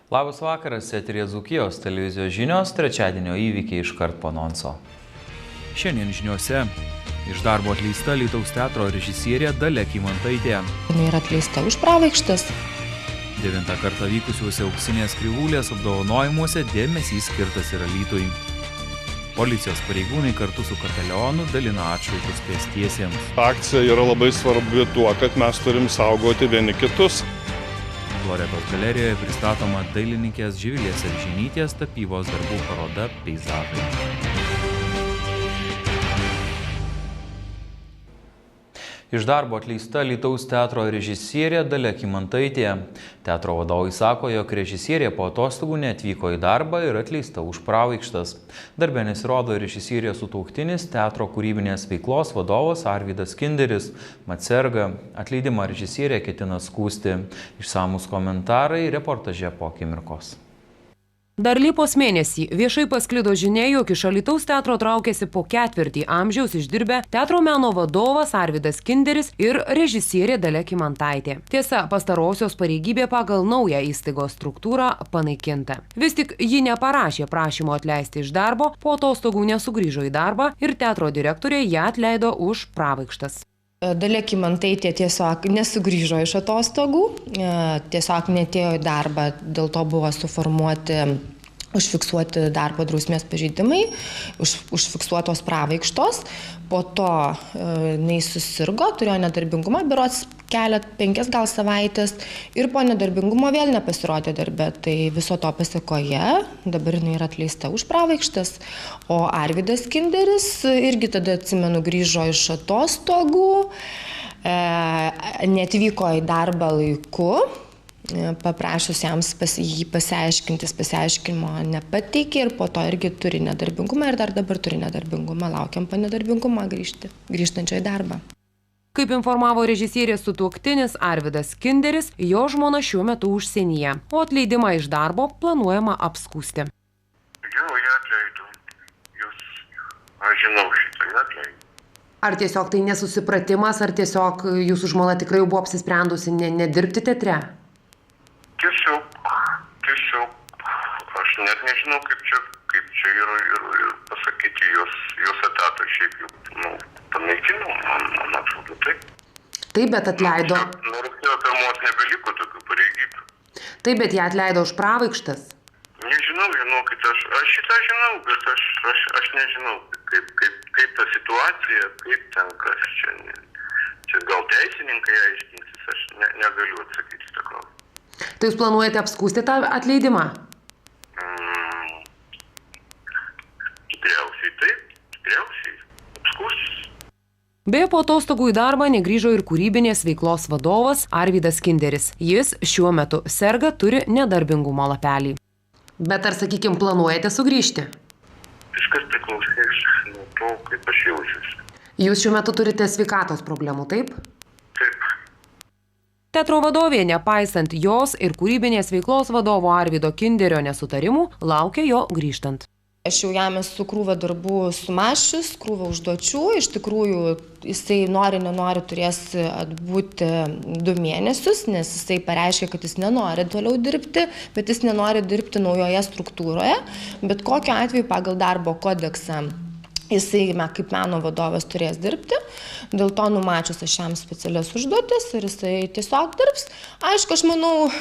Labas vakaras, eteryje Dzūkijos televizijos žinios, trečiadienio įvykiai iškart po anonso. Šiandien žiniuose iš darbo atleista Alytaus teatro režisierė Dalia Kymantaitė. Jinai yra atleista už pravaikštas. 9 kartą vykusiuose Auksinės krivūlės apdovanojimuose dėmesys skirtas ir Alytui. Policijos pareigūnai kartu su kapelionu dalina atšvaitus pėstiesiems. Akcija yra labai svarbi tuo, kad mes turim saugoti vieni kitus. Loretos galerijoje pristatoma dailininkės Živilės Aržynytės tapybos darbų paroda Peizažai. Iš darbo atleista Alytaus teatro režisierė Dalia Kymantaitė. Teatro vadovai sako, jog režisierė po atostogų neatvyko į darbą ir atleista už pravaikštas. Darbe nesirodo režisierės sutuoktinis, teatro kūrybinės veiklos vadovas Arvydas Kinderis. Mat serga. Atleidimą režisierė ketina skųsti. Išsamūs komentarai reportaže po akimirkos. Dar Liepos mėnesį viešai pasklido žinia, jog iš Alytaus teatro traukėsi po ketvirtį amžiaus išdirbę teatro meno vadovas Arvydas Kinderis ir režisierė Dalia Kymantaitė. Tiesa, pastarosios pareigybė pagal naują įstaigos struktūrą panaikinta. Vis tik ji neparašė prašymo atleisti iš darbo, po atostogų nesugrįžo į darbą ir teatro direktorė ją atleido už pravaikštas. Dalia Kymantaitė tiesiog nesugrįžo iš atostogų, tiesiog neatėjo į darbą, dėl to buvo užfiksuoti darbo drausmės pažeidimai, užfiksuotos pravaikštos. Po to jinai susirgo, turėjo nedarbingumą, berods 5 gal savaitės ir po nedarbingumo vėl nepasirodė darbe. Tai viso to pasekoje dabar jinai yra atleista už pravaikštas. O Arvydas Kinderis irgi tada, atsimenu, grįžo iš atostogų, neatvyko į darbą laiku. Paprašus jiems jį pasiaiškinimo nepateikė ir po to irgi turi nedarbingumą ir dar dabar turi nedarbingumą. Laukiam po nedarbingumą grįžtančio į darbą. Kaip informavo režisierės sutuoktinis Arvydas Kinderis, jo žmona šiuo metu užsienyje, o atleidimą iš darbo planuojama apskųsti. Jo, ją atleido. Aš žinau šitą, ją atleido. Ar tiesiog tai nesusipratimas, ar tiesiog jūsų žmona tikrai buvo apsisprendusi nedirbti teatre? Tiesiog, aš net nežinau, kaip čia yra ir pasakyti jos etatą, šiaip jau, panaikino, man atrodo, taip. Taip, bet atleido. Nuo rugsėjo 1 nebeliko tokių pareigybių. Taip, bet ją atleido už pravaikštas. Nežinau, žinokit, aš šitą žinau, bet aš nežinau, kaip ta situacija, kaip ten kas čia. Čia gal teisininkai aiškinsis, aš negaliu atsakyti šitą klausimą. Tai jūs planuojate apskųsti tą atleidimą? Tikriausiai taip, apskūstis. Beje, po atostogų į darbą negrįžo ir kūrybinės veiklos vadovas Arvydas Kinderis. Jis šiuo metu serga, turi nedarbingumo lapelį. Bet ar, sakykime, planuojate sugrįžti? Viskas priklausys nuo to, kaip aš jaučiuosi. Jūs šiuo metu turite sveikatos problemų, taip? Taip. Teatro vadovė, nepaisant jos ir kūrybinės veiklos vadovo Arvydo Kinderio nesutarimų, laukia jo grįžtant. Aš jau jam esu krūvą darbų sumašius, krūvą užduočių. Iš tikrųjų, jisai nenori turės atbūti 2 mėnesius, nes jisai pareiškia, kad jis nenori toliau dirbti, bet jis nenori dirbti naujoje struktūroje. Bet kokiu atveju pagal darbo kodeksą jisai kaip meno vadovas turės dirbti, dėl to numačius aš jam specialias užduotis ir jisai tiesiog dirbs. Aišku, aš manau,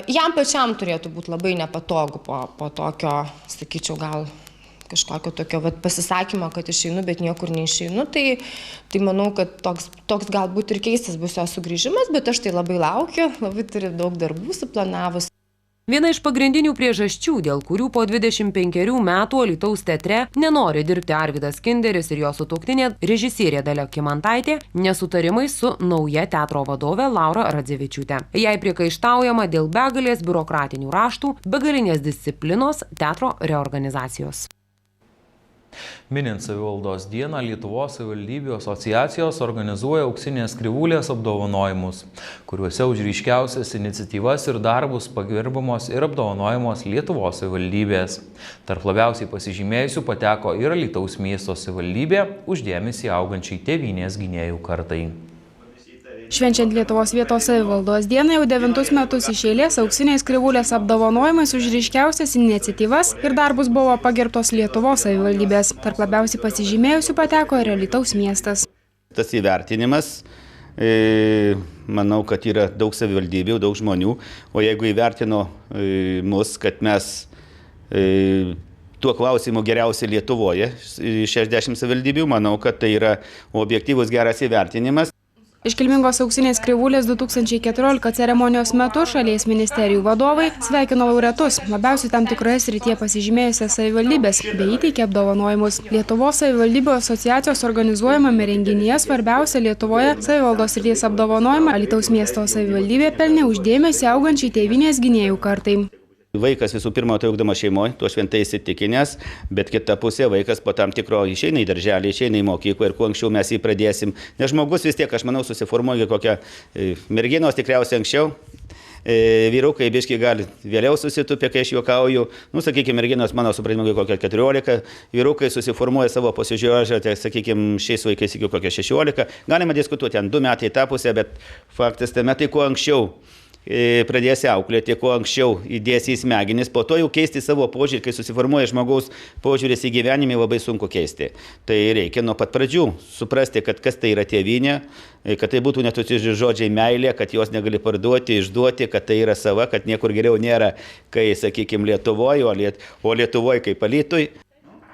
jam pačiam turėtų būti labai nepatogu po tokio, sakyčiau, gal kažkokio tokio pasisakymo, kad išeinu, bet niekur neišeinu. Tai manau, kad toks galbūt ir keistas bus jo sugrįžimas, bet aš tai labai laukiu, labai turiu daug darbų suplanavus. Viena iš pagrindinių priežasčių, dėl kurių po 25 metų Alytaus teatre nenori dirbti Arvydas Kinderis ir jo sutuoktinė režisierė Dalia Kymantaitė, nesutarimai su nauja teatro vadove Laura Radzevičiūte. Jai priekaištaujama dėl begalės biurokratinių raštų, begalinės disciplinos, teatro reorganizacijos. Minint savivaldos dieną, Lietuvos savivaldybių asociacijos organizuoja Auksinės krivūlės apdovanojimus, kuriuose už ryškiausias iniciatyvas ir darbus pagerbamos ir apdovanojamos Lietuvos savivaldybės. Tarp labiausiai pasižymėjusių pateko ir Alytaus miesto savivaldybė už dėmesį augančiai tėvynės gynėjų kartai. Švenčiant Lietuvos vietos savivaldos dieną jau 9 metus iš eilės auksiniais Krivūlės apdovanojimais už ryškiausias iniciatyvas ir darbus buvo pagerbtos Lietuvos savivaldybės. Tarp labiausiai pasižymėjusių pateko ir Alytaus miestas. Tas įvertinimas, manau, kad yra daug savivaldybių, daug žmonių, o jeigu įvertino mus, kad mes tuo klausimu geriausiai Lietuvoje, 60 savivaldybių, manau, kad tai yra objektyvus geras įvertinimas. Iškilmingos auksinės Krivūlės 2014 ceremonijos metu šalies ministerijų vadovai sveikino laureatus, labiausiai tam tikroje srityje pasižymėjusias savivaldybės, bei įteikė apdovanojimus. Lietuvos savivaldybių asociacijos organizuojamame renginyje svarbiausia Lietuvoje savivaldos srities apdovanojimą Alytaus miesto savivaldybė pelnė už dėmesį augančiai tėvynės gynėjų kartai. Vaikas visų pirma tai ugdoma šeimoje, tuo šventai įsitikinęs, bet kita pusė vaikas po tam tikro išeina į darželį, išeina į mokyklą ir kuo anksčiau mes jį pradėsim. Nes žmogus vis tiek, aš manau, susiformuoja kokią merginos tikriausiai anksčiau. Vyrukai biški gali vėliau susitupė, kai aš juokauju. Sakykime, merginos mano supratimai kokią 14, vyrukai susiformuoja savo pasižiūrėžę, tai sakykime, šiais vaikais iki kokią 16. Galima diskutuoti, 2 metai tą pusę, bet faktas tame, tai kuo anksčiau pradėsi auklėti, kuo anksčiau įdėsi į smegenis, po to jau keisti savo požiūrį, kai susiformuoja žmogaus požiūris į gyvenimą, labai sunku keisti. Tai reikia nuo pat pradžių suprasti, kad kas tai yra tėvynė, kad tai būtų net žodžiai meilė, kad jos negali parduoti, išduoti, kad tai yra sava, kad niekur geriau nėra, kai, sakykime, Lietuvoje, o Lietuvoje kaip Alytui.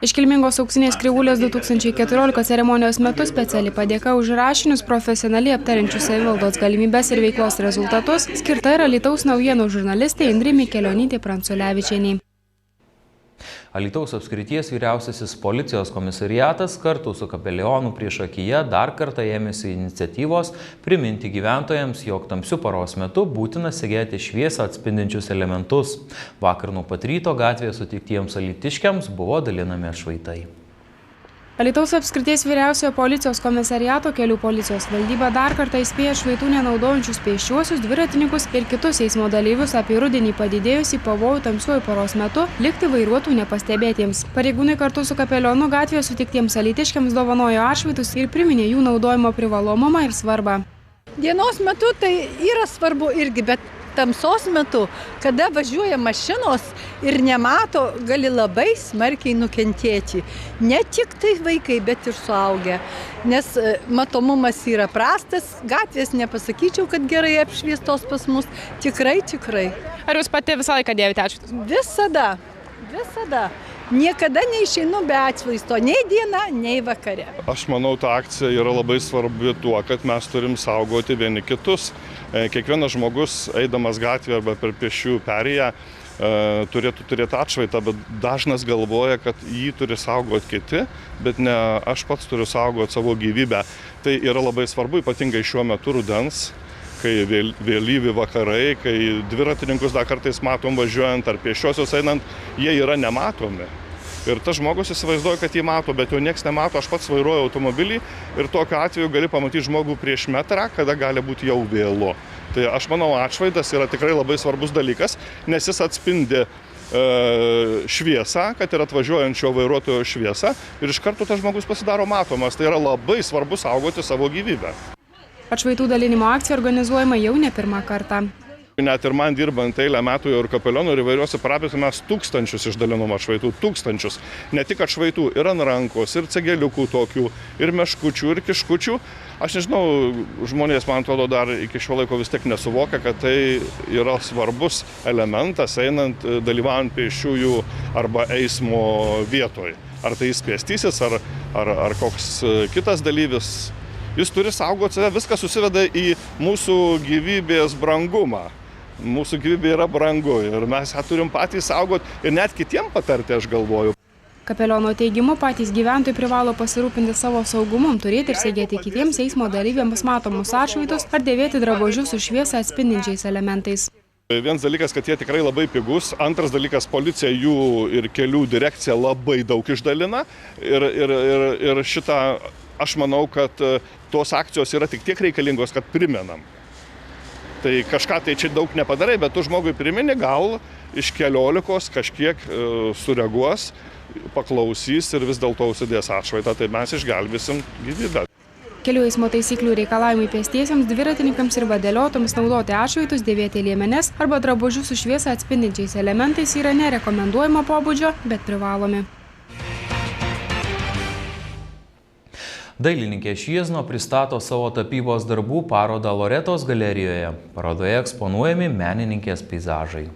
Iškilmingos auksinės Krivūlės 2014 ceremonijos metu speciali padėka už rašinius profesionaliai aptariančius savivaldos galimybes ir veiklos rezultatus skirta ir Alytaus naujienų žurnalistė Indrė Mikelionytė Pranculevičienė. Alytaus apskrities vyriausiasis policijos komisariatas kartu su kapelionu priešakyje dar kartą ėmėsi iniciatyvos priminti gyventojams, jog tamsiu paros metu būtina segėti šviesą atspindinčius elementus. Vakar nuo pat ryto gatvėje sutiktiems alytiškiams buvo dalinami atšvaitai. Alytaus apskrities vyriausiojo policijos komisariato kelių policijos valdyba dar kartą įspėja atšvaitų nenaudojančius pėsčiuosius, dviratininkus ir kitus eismo dalyvius apie rudenį padidėjusį pavojų tamsiuoju paros metu likti vairuotojų nepastebėtiems. Pareigūnai kartu su kapelionu gatvėje sutiktiems alytiškiams dovanojo atšvaitus ir priminė jų naudojimo privalomumą ir svarbą. Dienos metu tai yra svarbu irgi, bet tamsos metu, kada važiuoja mašinos ir nemato, gali labai smarkiai nukentėti. Ne tik tai vaikai, bet ir suaugę. Nes matomumas yra prastas, gatvės nepasakyčiau, kad gerai apšviestos pas mus. Tikrai. Ar jūs pati visą laiką dėvite atšvaitus? Visada. Niekada neišeinu be atšvaisto, nei dieną, nei vakare. Aš manau, ta akcija yra labai svarbi tuo, kad mes turim saugoti vieni kitus. Kiekvienas žmogus, eidamas gatvėje arba per pėsčiųjų perėją, turėtų turėti atšvaitą, bet dažnas galvoja, kad jį turi saugoti kiti, bet ne aš pats turiu saugoti savo gyvybę. Tai yra labai svarbu, ypatingai šiuo metu rudens, kai vėlyvi vakarai, kai dviratininkus dar kartais matom važiuojant ar pėsčiosius einant, jie yra nematomi. Ir tas žmogus įsivaizduoja, kad jį mato, bet jo nieks nemato, aš pats vairuoju automobilį ir tokiu atveju gali pamatyti žmogų prieš metrą, kada gali būti jau vėlu. Tai aš manau, atšvaitas yra tikrai labai svarbus dalykas, nes jis atspindi šviesą, kad yra atvažiuojančio vairuotojo šviesa ir iš karto tas žmogus pasidaro matomas. Tai yra labai svarbu saugoti savo gyvybę. Atšvaitų dalinimo akcija organizuojama jau ne pirmą kartą. Net ir man dirbant eilę metų ir kapelionu ir įvairiuose parapijose mes tūkstančius išdalinom atšvaitų, tūkstančius. Ne tik atšvaitų, ir ant rankos, ir cegeliukų tokių, ir meškučių, ir kiškučių. Aš nežinau, žmonės, man atrodo, dar iki šio laiko vis tiek nesuvokia, kad tai yra svarbus elementas einant, dalyvaujant pėsčiųjų arba eismo vietoj. Ar tai jis pėstysis, ar koks kitas dalyvis. Jis turi saugoti save, viskas susiveda į mūsų gyvybės brangumą. Mūsų gyvybė yra brangu ir mes ją turim patys saugoti ir net kitiem patarti, aš galvoju. Kapeliono teigimu, patys gyventojai privalo pasirūpinti savo saugumu, turėti ir segėti kitiems eismo dalyviams matomus atšvaitus ar dėvėti drabužius su šviesą atspindinčiais elementais. Vienas dalykas, kad jie tikrai labai pigus, antras dalykas, policija jų ir kelių direkcija labai daug išdalina ir šitą, aš manau, kad tos akcijos yra tik tiek reikalingos, kad primenam. Tai kažką tai čia daug nepadarai, bet tu žmogui primeni, gal iš 15 kažkiek sureaguos, paklausys ir vis dėlto užsidės atšvaitą, tai mes išgelbėsim gyvybę. Kelių eismo taisyklių reikalavimai pėstiesiems, dviratininkams ir vadeliotojams naudoti atšvaitus, dėvėti liemenes arba drabužius su šviesą atspindinčiais elementais yra nerekomenduojama pobūdžio, bet privalomi. Dailininkė Šiezno pristato savo tapybos darbų parodą Loretos galerijoje. Parodoje eksponuojami menininkės peizažai.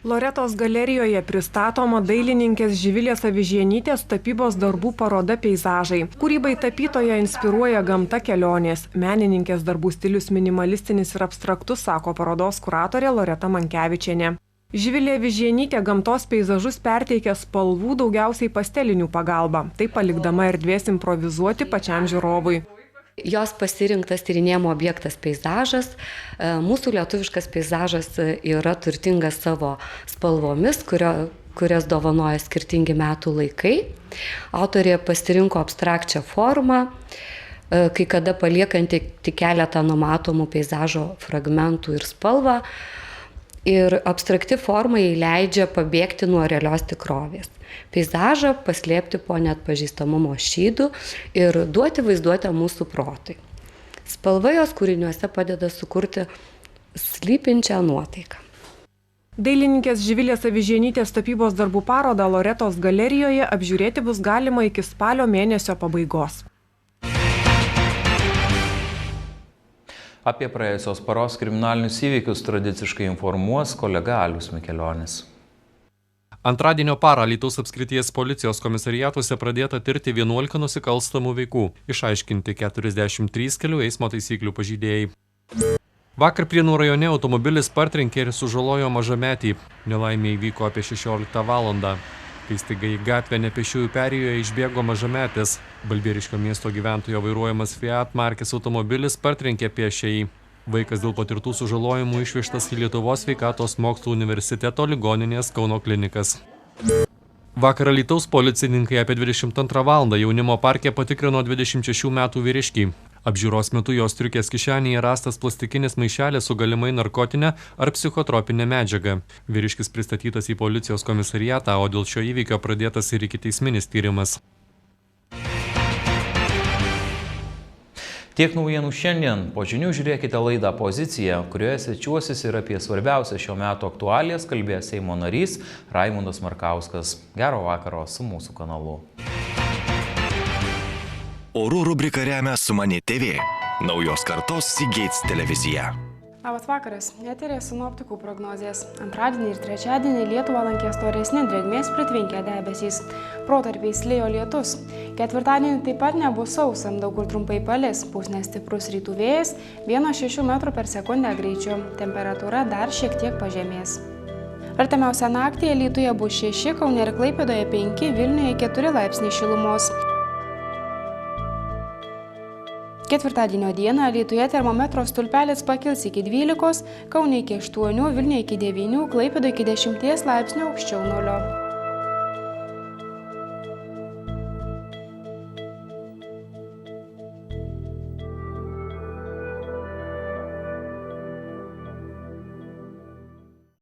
Loretos galerijoje pristatoma dailininkės Živilės Avižienytės tapybos darbų paroda peizažai. Kūrybai tapytoją inspiruoja gamta, kelionės. Menininkės darbų stilius minimalistinis ir abstraktus, sako parodos kuratorė Loreta Mankevičienė. Živilė Avižienytė gamtos peizažus perteikia spalvų, daugiausiai pastelinių pagalba, taip palikdama erdvės improvizuoti pačiam žiūrovui. Jos pasirinktas tyrinėjimo objektas peizažas. Mūsų lietuviškas peizažas yra turtingas savo spalvomis, kurias dovanoja skirtingi metų laikai. Autorė pasirinko abstrakčią formą, kai kada paliekant tik keletą numatomų peizažo fragmentų ir spalvą. Ir abstrakti forma įleidžia pabėgti nuo realios tikrovės. Peizažą paslėpti po neatpažįstamumo šydų ir duoti vaizduotę mūsų protui. Spalva jos kūriniuose padeda sukurti slypinčią nuotaiką. Dailininkės Živilės Avižienytės tapybos darbų parodą Loretos galerijoje apžiūrėti bus galima iki spalio mėnesio pabaigos. Apie praėjusios paros kriminalinius įvykius tradiciškai informuos kolega Alius Mikelionis. Antradienio parą Alytaus apskrities policijos komisariatuose pradėta tirti 11 nusikalstamų veikų, išaiškinti 43 kelių eismo taisyklių pažeidėjai. Vakar Prienų rajone automobilis partrenkė ir sužalojo mažametį. Nelaimė įvyko apie 16 valandą. Kai staiga į gatvę nepėsčiųjų perėjoje išbėgo mažametis. Balbieriškio miesto gyventojo vairuojamas Fiat markės automobilis partrenkė pėsčiąjį. Vaikas dėl patirtų sužalojimų išvežtas į Lietuvos sveikatos mokslų universiteto ligoninės Kauno klinikas. Vakar Alytaus policininkai apie 22 valandą jaunimo parke patikrino 26 metų vyriškį. Apžiūros metu jos striukės kišenėje rastas plastikinis maišelis su galimai narkotinė ar psichotropinė medžiaga. Vyriškis pristatytas į policijos komisariatą, o dėl šio įvykio pradėtas ir ikiteisminis tyrimas. Tiek naujienų šiandien. Po žinių žiūrėkite laidą Pozicija, kurioje svečiuosis ir apie svarbiausią šio meto aktualijas kalbės Seimo narys Raimundas Markauskas. Gero vakaro su mūsų kanalu. Orų rubriką remia Sumani TV, naujos kartos Seagates televizija. Labas vakaras, eterė sinoptikų prognozės. Antradienį ir trečiadienį Lietuvą lankė storesni drėgmės pritvinkę debesys. Protarpiais lijo lietus. Ketvirtadienį taip pat nebus sausa, daug kur trumpai palis, pūs nestiprus rytų vėjas, 1,6 m per sekundę greičiu. Temperatūra dar šiek tiek pažemės. Artimiausią naktį Alytuje bus 6, Kaune ir Klaipėdoje 5, Vilniuje 4 laipsniai šilumos. Ketvirtadienio dieną Alytuje termometro stulpelis pakils iki 12, Kaune iki 8, Vilniuje iki 9, Klaipėdoje iki 10 laipsnių aukščiau 0.